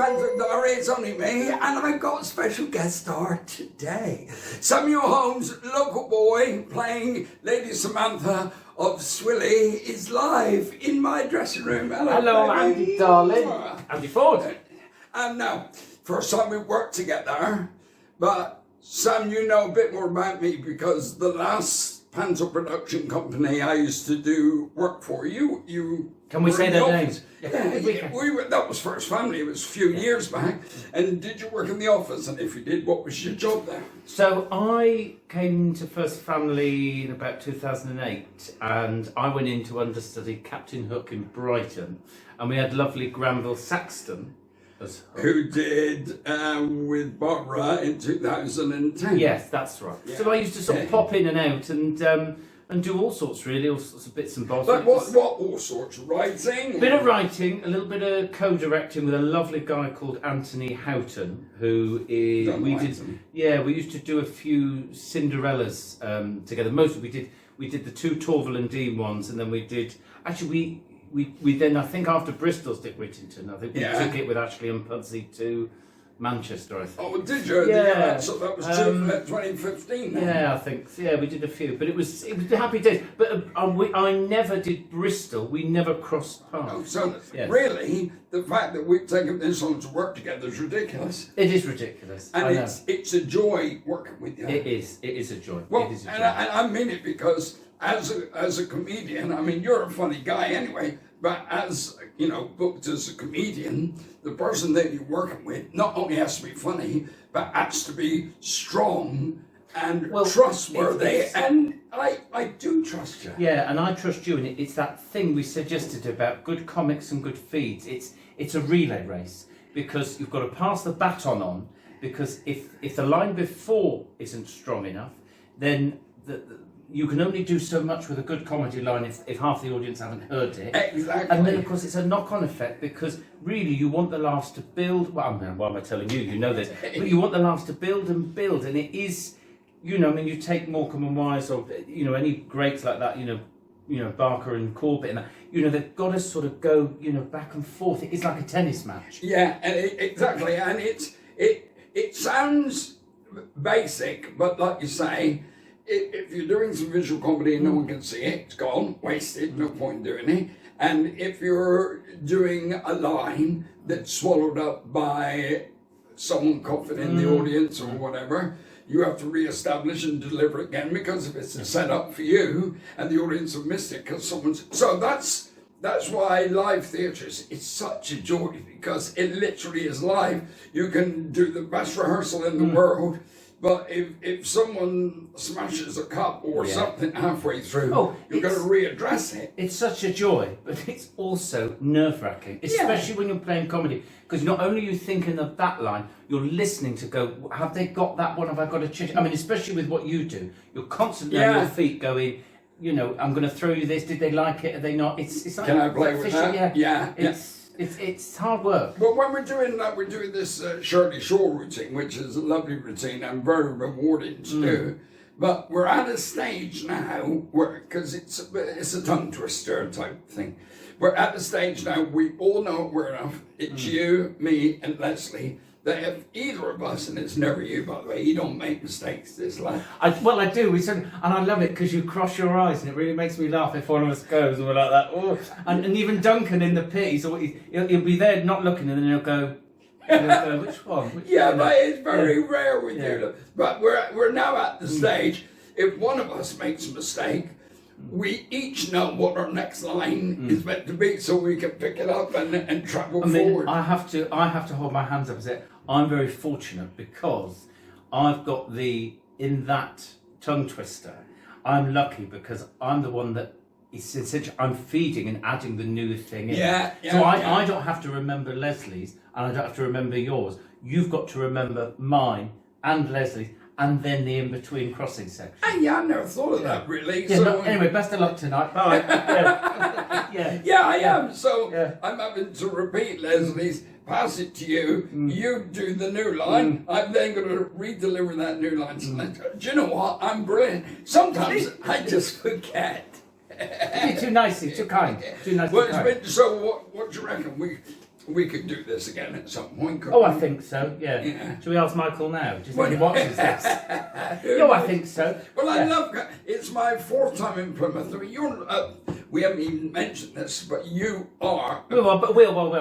Panto Diary, it's only me, and I've got a special guest star today. Samuel Holmes, local boy, playing Lady Samantha of Swilley, is live in my dressing room. Hello, Andy, darling. Andy Ford. And now, first time we worked together, but Sam, you know a bit more about me because the last Panto production company I used to do work for, you Can we say their names? That was First Family. It was a few years back. And did you work in the office? And if you did, what was your job there? So I came to First Family in about 2008, and I went in to understudy Captain Hook in Brighton, and we had lovely Granville Saxton as Hook. Who did with Barbara in 2010. Yes, that's right. Yeah. So I used to sort of pop in and out and do all sorts, really, all sorts of bits and bobs. But what all sorts? Writing? A bit of writing, a little bit of co-directing with a lovely guy called Anthony Houghton, who is... we used to do a few Cinderellas together. Mostly we did the two Torval and Dean ones, and then we did... Actually, we then, I think after Bristol's Dick Whittington, I think we took it with Ashley and Pudsey to Manchester, I think. Oh, did you? Yeah. So that was 2015 then? Yeah, I think. Yeah, we did a few, but it was the happy days. But I never did Bristol. We never crossed paths. Oh, so really, the fact that we've taken this on to work together is ridiculous. It is ridiculous. And it's a joy working with you. It is. It is a joy. Well, it is a joy. And I mean it because as a comedian, I mean, you're a funny guy anyway, but as, you know, booked as a comedian, the person that you're working with not only has to be funny, but has to be strong and trustworthy. And I do trust you. Yeah, and I trust you. And it's that thing we suggested about good comics and good feeds. It's a relay race because you've got to pass the baton on, because if the line before isn't strong enough, then you can only do so much with a good comedy line if half the audience haven't heard it. Exactly. And then, of course, it's a knock-on effect because really you want the laughs to build. Well, why am I telling you? You know this. But you want the laughs to build and build. And it is, you know, I mean, you take Morecambe and Wise or, you know, any greats like that, you know, Barker and Corbett and that, you know, they've got to sort of go, you know, back and forth. It's like a tennis match. Yeah, and exactly. And it sounds basic, but like you say, if you're doing some visual comedy and no one can see it, it's gone, wasted, no point doing it. And if you're doing a line that's swallowed up by someone coughing in the audience or whatever, you have to re-establish and deliver it again, because if it's a setup for you and the audience have missed it because someone's... So that's why live theatres is such a joy, because it literally is live. You can do the best rehearsal in the world, but if someone smashes a cup or something halfway through, you've got to readdress it. It's such a joy, but it's also nerve-wracking, especially when you're playing comedy, because not only are you thinking of that line, you're listening to go, have they got that one? Have I got a change? I mean, especially with what you do, you're constantly on your feet going, you know, I'm going to throw you this. Did they like it? Are they not? It's like, can I play with that? Yeah. It's hard work. Well, when we're doing that, we're doing this Shirley Shaw routine, which is a lovely routine and very rewarding to do. But we're at a stage now where, because it's a tongue twister type thing. We're at the stage now, we all know we're enough. It's you, me, and Lesley. That if either of us, and it's never you, by the way, you don't make mistakes this life. I do. And I love it because you cross your eyes, and it really makes me laugh if one of us goes and we're like that. Oh, and even Duncan in the pit, he'll be there not looking, and then he'll go, which one? Which one? But it's very rare we do that. But we're now at the stage, if one of us makes a mistake, we each know what our next line is meant to be, so we can pick it up and travel forward. I have to hold my hands up and say I'm very fortunate because I've got in that tongue twister. I'm lucky because I'm the one that is essentially I'm feeding and adding the new thing in. I don't have to remember Leslie's and I don't have to remember yours. You've got to remember mine and Leslie's, and then the in-between crossing section. I never thought of that, really. Yeah, so, anyway, best of luck tonight. Bye. I am. So I'm having to repeat Leslie's, pass it to you. You do the new line. I'm then going to re-deliver that new line. Do you know what? I'm brilliant. Sometimes I just forget. You're too nicey, too kind. Too nice, too kind. So what do you reckon? we could do this again at some point. Oh, I think so. Yeah. Should we ask Michael now? Do you think he watches this? No, I think so. Well, I love. It's my 4th time in Plymouth. I mean, you're. We haven't even mentioned this, but you are. We're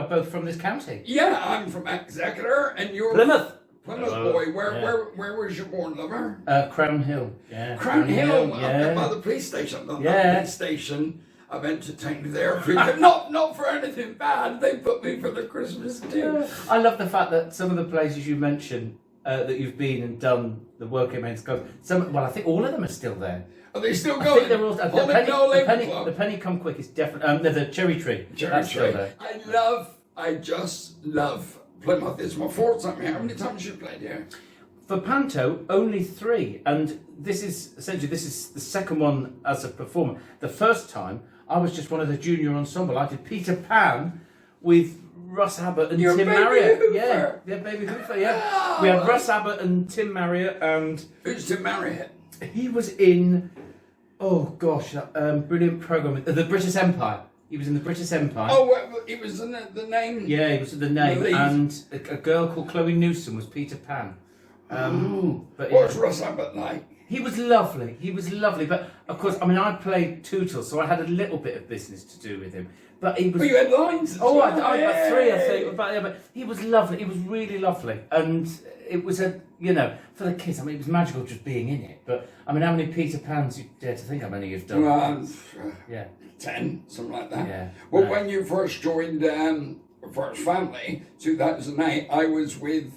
both from this county. Yeah, I'm from Exeter, and you're Plymouth. Plymouth boy. Where was you born, lover? Crown Hill. Yeah. Crown Hill. Yeah. By the police station. The police station. I've entertained there. Not for anything bad. They put me for the Christmas tea. I love the fact that some of the places you mentioned that you've been and done the working men's club. I think all of them are still there. Are they still going? I think they're all. The penny come quick is definitely. The cherry tree. That's still there. I just love Plymouth. It's my 4th time here. How many times you played here? For Panto, only 3, and this is the second one as a performer. The first time I was just one of the junior ensemble. I did Peter Pan with Russ Abbott and Tim Marriott. Hooper. Yeah, Baby Hooper. Yeah, we had Russ Abbott and Tim Marriott, and who's Tim Marriott? He was in. Oh gosh, that brilliant program, the British Empire. He was in the British Empire. Oh, well, he was in the name. Yeah, he was in the name, and a girl called Chloe Newsom was Peter Pan. But what's Russ Abbott like? He was lovely. But of course, I mean, I played Tootle, so I had a little bit of business to do with him. But he was. Oh, you had lines. I had 3, I think. But he was lovely. He was really lovely, and it was for the kids. I mean, it was magical just being in it. But I mean, how many Peter Pans you dare to think how many you've done? Well, 10, something like that. Yeah. Well, when you first joined First Family, 2008, I was with.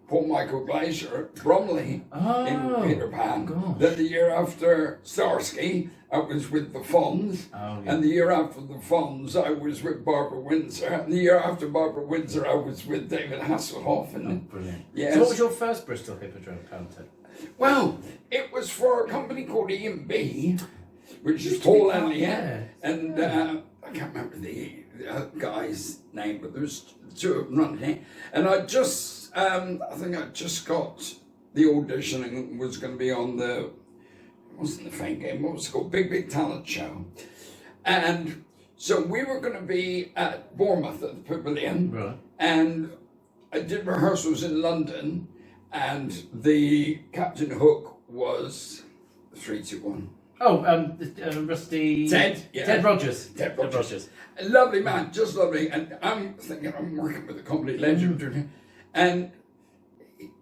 Paul Michael Glaser at Bromley in Peter Pan. Gosh. Then the year after Starsky, I was with the Fonz. And the year after the Fonz, I was with Barbara Windsor. And the year after Barbara Windsor, I was with David Hasselhoff. And, brilliant. Yes. So what was your first Bristol Hippodrome Panto? Well, it was for a company called E&B, which is Paul Elliott. And I can't remember the guy's name, but there was 2 of them running it. And I think I just got the audition and was going to be on it wasn't the Fame Game, what was it called? Big Talent Show. And so we were going to be at Bournemouth at the Pavilion. Right. And I did rehearsals in London, and the Captain Hook was 3, 2, 1. Oh, Rusty... Ted. Yeah. Ted Rogers. Ted Rogers. A lovely man, just lovely. And I'm thinking I'm working with a comedy legend. And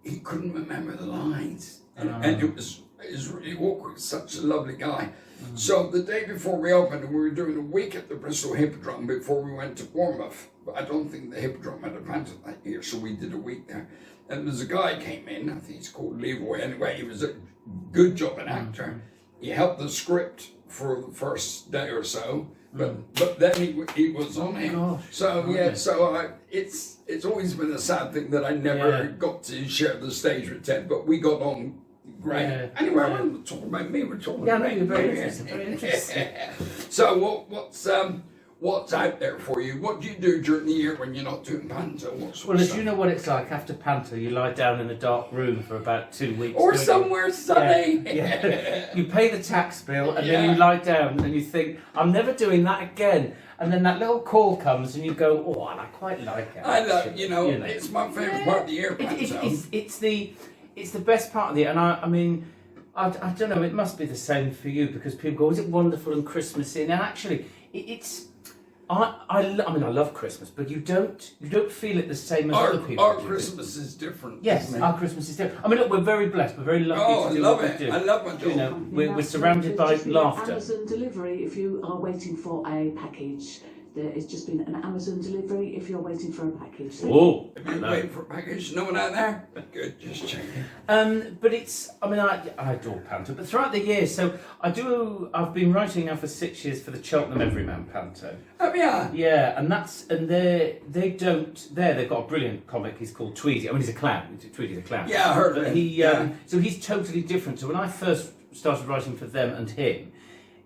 he couldn't remember the lines. And it was really awkward. Such a lovely guy. So the day before we opened, we were doing a week at the Bristol Hippodrome before we went to Bournemouth. But I don't think the Hippodrome had a panto that year, so we did a week there. And there's a guy came in, I think he's called Leroy. Anyway, he was a good job an actor. He helped the script for the first day or so. But then he was on it. Gosh, so it's always been a sad thing that I never got to share the stage with Ted, but we got on great. Yeah. Anyway, we're not talking about me, we're talking about you're very interesting. So what's out there for you? What do you do during the year when you're not doing panto? As you know what it's like after panto, you lie down in a dark room for about 2 weeks. Or somewhere sunny. Yeah. You pay the tax bill and then you lie down and you think, I'm never doing that again. And then that little call comes and you go, oh, and I quite like it. I love, it's my favourite part of the year, panto. It's the best part of the year. And I mean, I don't know, it must be the same for you because people go, is it wonderful and Christmassy? And actually, it's... I love Christmas, but you don't feel it the same as other people. Our Christmas is different. Yes, our Christmas is different. I mean, look, we're very blessed. We're very lucky to do what we do. I love my job. We're surrounded by laughter. Amazon delivery if you are waiting for a package. There has just been an Amazon delivery if you're waiting for a package. Oh, have you waiting for a package? No one out there? Good, just checking. But I adore panto, but throughout the year, so I've been writing now for 6 years for the Cheltenham Everyman panto. Oh yeah. Yeah, and they've got a brilliant comic. He's called Tweedy. I mean, he's a clown. Tweedy's a clown. Yeah, I heard of him. So he's totally different. So when I first started writing for them and him,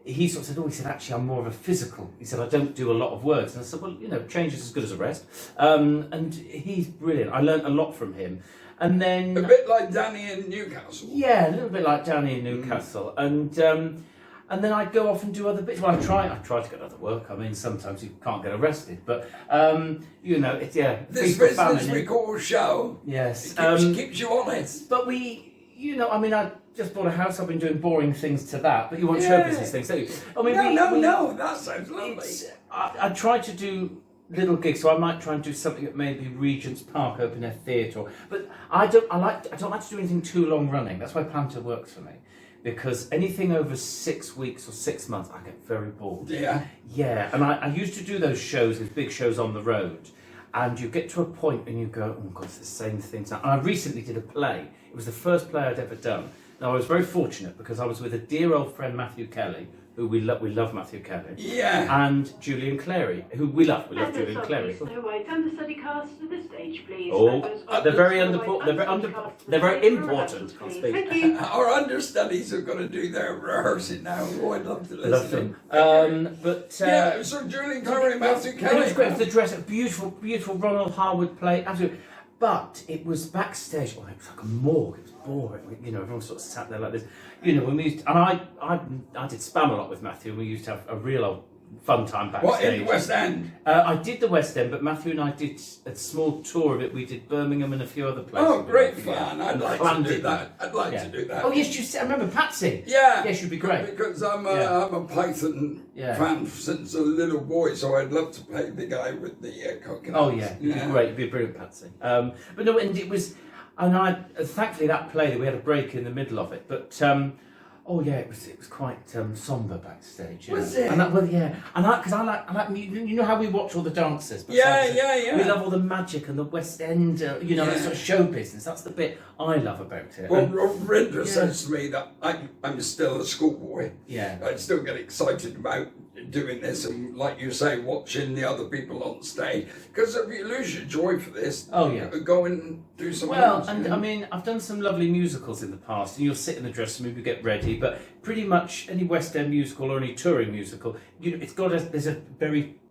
he sort of said, actually, I'm more of a physical. He said, I don't do a lot of words. And I said, well, change is as good as a rest. And he's brilliant. I learned a lot from him. And then... A bit like Danny in Newcastle. Yeah, a little bit like Danny in Newcastle. And and then I'd go off and do other bits. Well, I try to get other work. I mean, sometimes you can't get arrested, but you know, it's This feast or business famine, we call show. yes, Keeps you honest. but you know, I mean, I just bought a house. I've been doing boring things to that, but you want show business things, don't you? I mean, No, that sounds lovely. I try to do little gigs, so I might try and do something at maybe Regent's Park, open air theatre. But I don't like to do anything too long running. That's why Panto works for me, because anything over 6 weeks or 6 months, I get very bored. Yeah. Yeah, and I used to do those shows, these big shows on the road, and you get to a point and you go, oh God, it's the same things. And I recently did a play. It was the first play I'd ever done. Now, I was very fortunate because I was with a dear old friend, Matthew Kelly, who we love Matthew Kelly. Yeah. And Julian Clary, who we love Julian Clary. Wait, understudy cast to the stage, please. Oh, they're very they're very important. Can't speak. Thank you. Our understudies are going to do their rehearsing now. Oh, I'd love to listen. Love them. Yeah, so Julian Clary and Matthew It Kelly. was great. It was the dress, a beautiful Ronald Harwood play, absolutely. But it was backstage. Oh, it was like a morgue. It was boring. You know, everyone sort of sat there like this. You know, when we used to, and I did spam a lot with Matthew. And we used to have a real old fun time backstage. What, in the West End? I did the West End, but Matthew and I did a small tour of it. We did Birmingham and a few other places. Oh, great fun. I'd like to do that. Yeah. To do that. Oh, yes, I remember Patsy. Yeah. Yes, you'd be great. Because I'm a Python fan since a little boy, so I'd love to play the guy with the coconut. Oh, yeah. You'd be great. You'd be a brilliant Patsy. But no, and it was... And thankfully that play, we had a break in the middle of it, but it was quite sombre backstage. Was it? And because I like you know how we watch all the dances. Yeah. We love all the magic and the West End, that sort of show business. That's the bit I love about it. Well, Rinder says to me that I'm still a schoolboy. Yeah. I still get excited about doing this and, like you say, watching the other people on stage. Because if you lose your joy for this, go and do something else. Well, and I mean, I've done some lovely musicals in the past, and you'll sit in the dressing room, you get ready, but pretty much any West End musical or any touring musical, it's got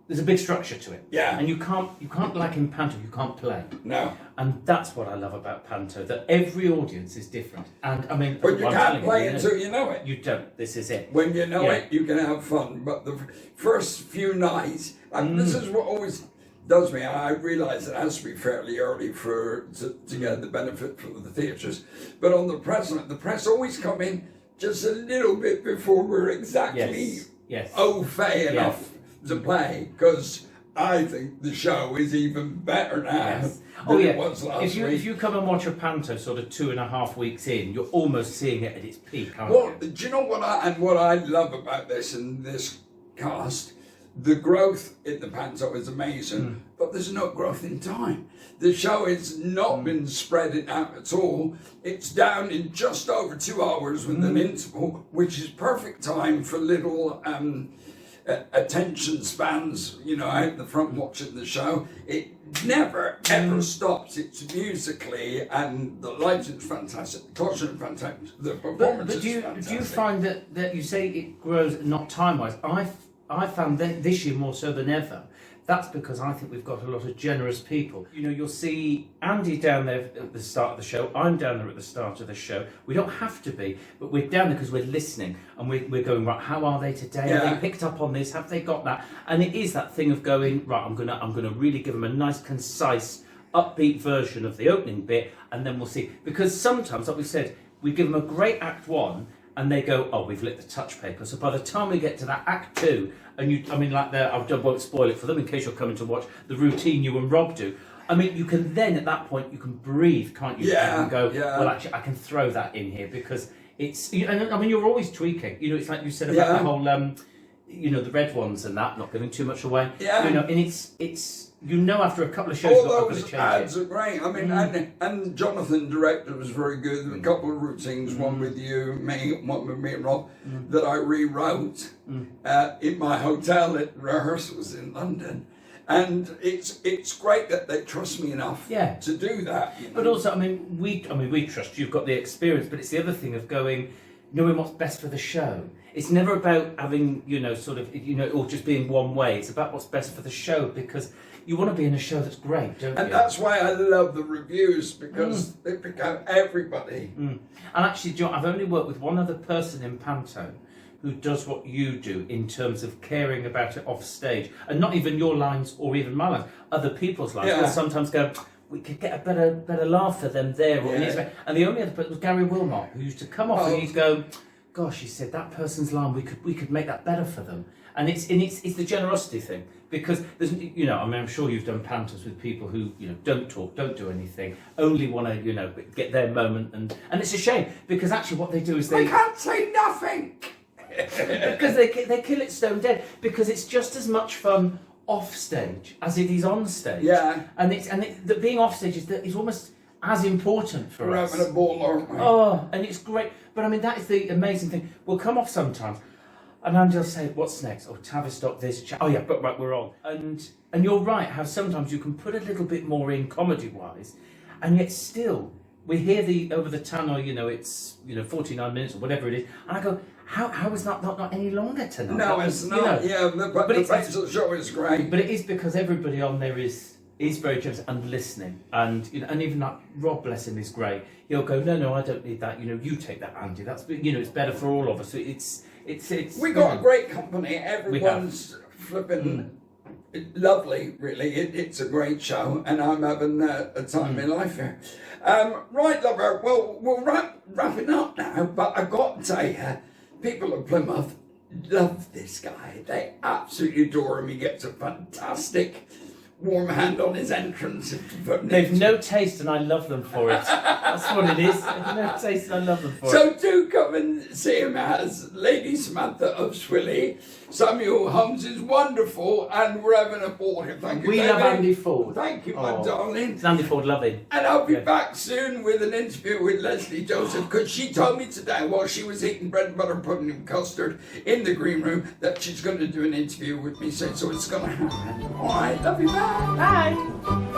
there's a big structure to it. Yeah. And you can't like in Panto, you can't play. No. And that's what I love about Panto, that every audience is different. And I mean, but you can't play until you know it. You don't. This is it. When you know it, you can have fun. But the first few nights, and this is what always does me. I realise it has to be fairly early to get the benefit from the theatres. But on the press always come in just a little bit before we're exactly au fait enough to play, because I think the show is even better now than it was last week. If you come and watch a Panto sort of 2.5 weeks in, you're almost seeing it at its peak, aren't Well, you? do you know what I love about this and this cast? The growth in the Panto is amazing, but there's no growth in time. The show has not been spread out at all. It's down in just over 2 hours with an interval, which is perfect time for little attention spans, out the front watching the show. It never ever stops. It's musically, and the lighting's fantastic, the costume's fantastic, the performance is fantastic. Do you find that you say it grows not time-wise? I found that this year more so than ever. That's because I think we've got a lot of generous people. You'll see Andy down there at the start of the show. I'm down there at the start of the show. We don't have to be, but we're down there because we're listening and we're going, right, how are they today? Yeah. Have they picked up on this? Have they got that? And it is that thing of going, right, I'm gonna really give them a nice, concise, upbeat version of the opening bit, and then we'll see. Because sometimes, like we said, we give them a great act one, and they go, oh, we've lit the touch paper. So by the time we get to that act two, and I won't spoil it for them in case you're coming to watch the routine you and Rob do. I mean, you can then, at that point, you can breathe, can't you? Yeah. And go, well, actually, I can throw that in here because it's, and I mean, you're always tweaking. It's like you said about the whole, the red ones and that, not giving too much away. Yeah. And it's, after a couple of shows, all those ads are great. I mean, and Jonathan, director, was very good. A couple of routines, one with you, one with me and Rob, that I rewrote in my hotel at rehearsals in London. And it's great that they trust me enough to do that. But also, we trust you've got the experience, but it's the other thing of knowing what's best for the show. It's never about having, or just being one way. It's about what's best for the show, because you want to be in a show that's great, don't you? And that's why I love the reviews, because they pick out everybody. And actually, John, I've only worked with one other person in Panto who does what you do in terms of caring about it off stage, and not even your lines or even my lines, other people's lines. Yeah. Will sometimes go, we could get a better laugh for them there. Or and the only other person was Gary Wilmot, who used to come off and he'd go, gosh, he said that person's line, we could make that better for them. And it's the generosity thing, because there's, you know, I mean, I'm sure you've done pantos with people who, you know, don't talk, don't do anything, only want to, you know, get their moment, and it's a shame, because actually what they do is they can't say nothing. because they kill it stone dead, because it's just as much fun off stage as it is on stage. Yeah. And the being off stage is almost as important for We're us. having a ball, aren't we? Oh, and it's great. But I mean, that is the amazing thing. We'll come off sometimes, and Andy will say, "What's next?" Oh, Tavistock this. Oh yeah, but right, we're on. And you're right. How sometimes you can put a little bit more in comedy wise, and yet still we hear over the tannoy. You know, it's 49 minutes or whatever it is, and I go, how is that not any longer tonight? No, it's not. You know, yeah, but the pace of the show is great. But it is because everybody on there is very generous and listening, and and even like Rob, bless him, is great. He'll go, no, I don't need that. You take that, Andy. That's it's better for all of us. It's we got a great company. Everyone's flipping lovely. Really, it's a great show, and I'm having a time in life here. Right, lover. Well, we're wrapping up now, but I've got to tell you, people of Plymouth love this guy. They absolutely adore him. He gets a fantastic warm hand on his entrance. They've no taste, and I love them for it. That's what it is. They've no taste, and I love them for it. So do come and see him as Lady Samantha of Swilley. Samuel Holmes is wonderful, and we're having a ball here. Thank you, We David. love Andy Ford. Thank you, my darling. It's Andy Ford, love him. And I'll be back soon with an interview with Lesley Joseph, because she told me today while she was eating bread and butter pudding and custard in the green room that she's going to do an interview with me. So it's going to happen. All right, love you, bye. Bye.